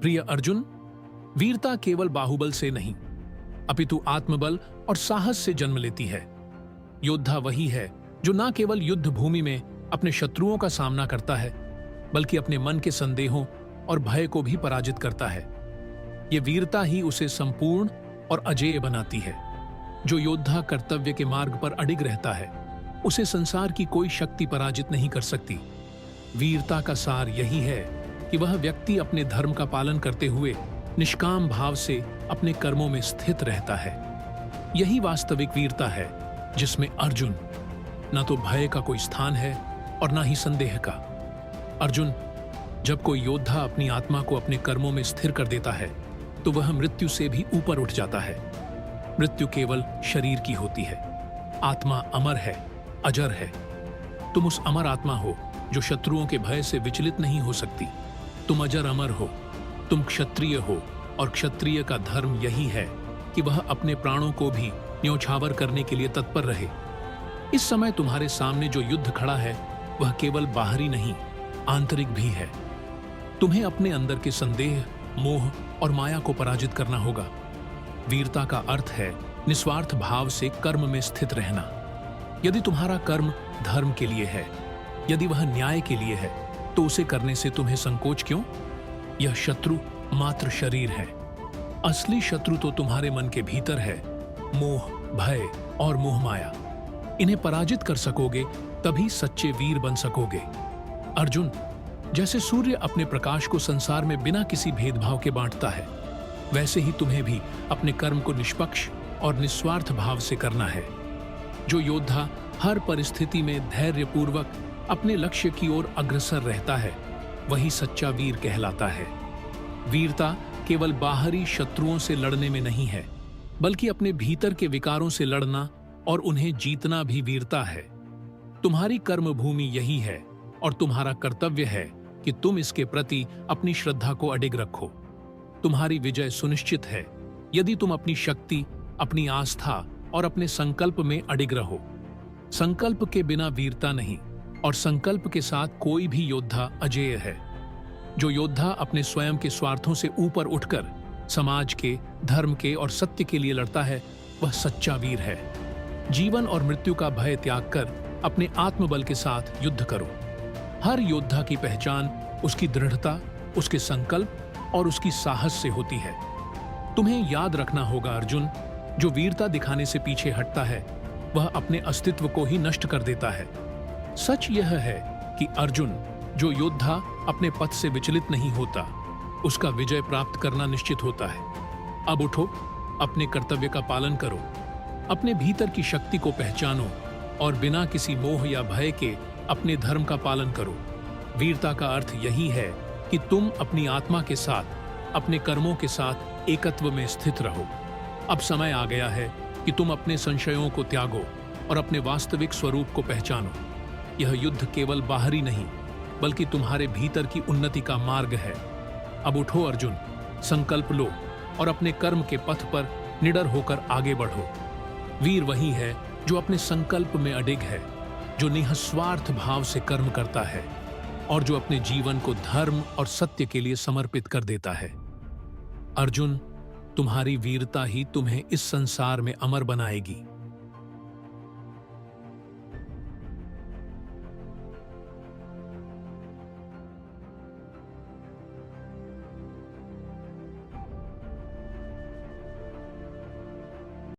प्रिय अर्जुन, वीरता केवल बाहुबल से नहीं, अपितु आत्मबल और साहस से जन्म लेती है। योद्धा वही है जो न केवल युद्ध भूमि में अपने शत्रुओं का सामना करता है, बल्कि अपने मन के संदेहों और भय को भी पराजित करता है। ये वीरता ही उसे संपूर्ण और अजेय बनाती है। जो योद्धा कर्तव्य के मार्ग पर अडिग रहता है, उसे संसार की कोई शक्ति पराजित नहीं कर सकती। वीरता का सार यही है कि वह व्यक्ति अपने धर्म का पालन करते हुए निष्काम भाव से अपने कर्मों में स्थित रहता है। यही वास्तविक वीरता है, जिसमें अर्जुन न तो भय का कोई स्थान है और न ही संदेह का। अर्जुन, जब कोई योद्धा अपनी आत्मा को अपने कर्मों में स्थिर कर देता है, तो वह मृत्यु से भी ऊपर उठ जाता है। मृत्यु केवल शरीर की होती है, आत्मा अमर है, अजर है। तुम उस अमर आत्मा हो जो शत्रुओं के भय से विचलित नहीं हो सकती। तुम अजर अमर हो, तुम क्षत्रिय हो, और क्षत्रिय का धर्म यही है कि वह अपने प्राणों को भी न्योछावर करने के लिए तत्पर रहे। इस समय तुम्हारे सामने जो युद्ध खड़ा है, वह केवल बाहरी नहीं, आंतरिक भी है। तुम्हें अपने अंदर के संदेह, मोह और माया को पराजित करना होगा। वीरता का अर्थ है निस्वार्थ भाव से कर्म में स्थित रहना। यदि तुम्हारा कर्म धर्म के लिए है, यदि वह न्याय के लिए है, तो उसे करने से तुम्हें संकोच क्यों? यह शत्रु मात्र शरीर है। असली शत्रु तो तुम्हारे मन के भीतर है, मोह, भय और मोह माया। इन्हें पराजित कर सकोगे तभी सच्चे वीर बन सकोगे। अर्जुन, जैसे सूर्य अपने प्रकाश को संसार में बिना किसी भेदभाव के बांटता है, वैसे ही तुम्हें भी अपने कर्म को निष्पक्ष और निस्वार्थ भाव से करना है। जो योद्धा हर परिस्थिति में धैर्यपूर्वक अपने लक्ष्य की ओर अग्रसर रहता है, वही सच्चा वीर कहलाता है। वीरता केवल बाहरी शत्रुओं से लड़ने में नहीं है, बल्कि अपने भीतर के विकारों से लड़ना और उन्हें जीतना भी वीरता है। तुम्हारी कर्म भूमि यही है और तुम्हारा कर्तव्य है कि तुम इसके प्रति अपनी श्रद्धा को अडिग रखो। तुम्हारी विजय सुनिश्चित है यदि तुम अपनी शक्ति, अपनी आस्था और अपने संकल्प में अडिग रहो। संकल्प के बिना वीरता नहीं, और संकल्प के साथ कोई भी योद्धा अजेय है। जो योद्धा अपने स्वयं के स्वार्थों से ऊपर उठकर समाज के, धर्म के और सत्य के लिए लड़ता है, वह सच्चा वीर है। जीवन और मृत्यु का भय त्याग कर अपने आत्मबल के साथ युद्ध करो। हर योद्धा की पहचान उसकी दृढ़ता, उसके संकल्प और उसकी साहस से होती है। तुम्हें याद रखना होगा अर्जुन, जो वीरता दिखाने से पीछे हटता है, वह अपने अस्तित्व को ही नष्ट कर देता है। सच यह है कि अर्जुन, जो योद्धा अपने पथ से विचलित नहीं होता, उसका विजय प्राप्त करना निश्चित होता है। अब उठो, अपने कर्तव्य का पालन करो, अपने भीतर की शक्ति को पहचानो और बिना किसी मोह या भय के अपने धर्म का पालन करो। वीरता का अर्थ यही है कि तुम अपनी आत्मा के साथ, अपने कर्मों के साथ एकत्व में स्थित रहो। अब समय आ गया है कि तुम अपने संशयों को त्यागो और अपने वास्तविक स्वरूप को पहचानो। यह युद्ध केवल बाहरी नहीं, बल्कि तुम्हारे भीतर की उन्नति का मार्ग है। अब उठो अर्जुन, संकल्प लो और अपने कर्म के पथ पर निडर होकर आगे बढ़ो। वीर वही है जो अपने संकल्प में अडिग है, जो निस्वार्थ भाव से कर्म करता है और जो अपने जीवन को धर्म और सत्य के लिए समर्पित कर देता है। अर्जुन, तुम्हारी वीरता ही तुम्हें इस संसार में अमर बनाएगी।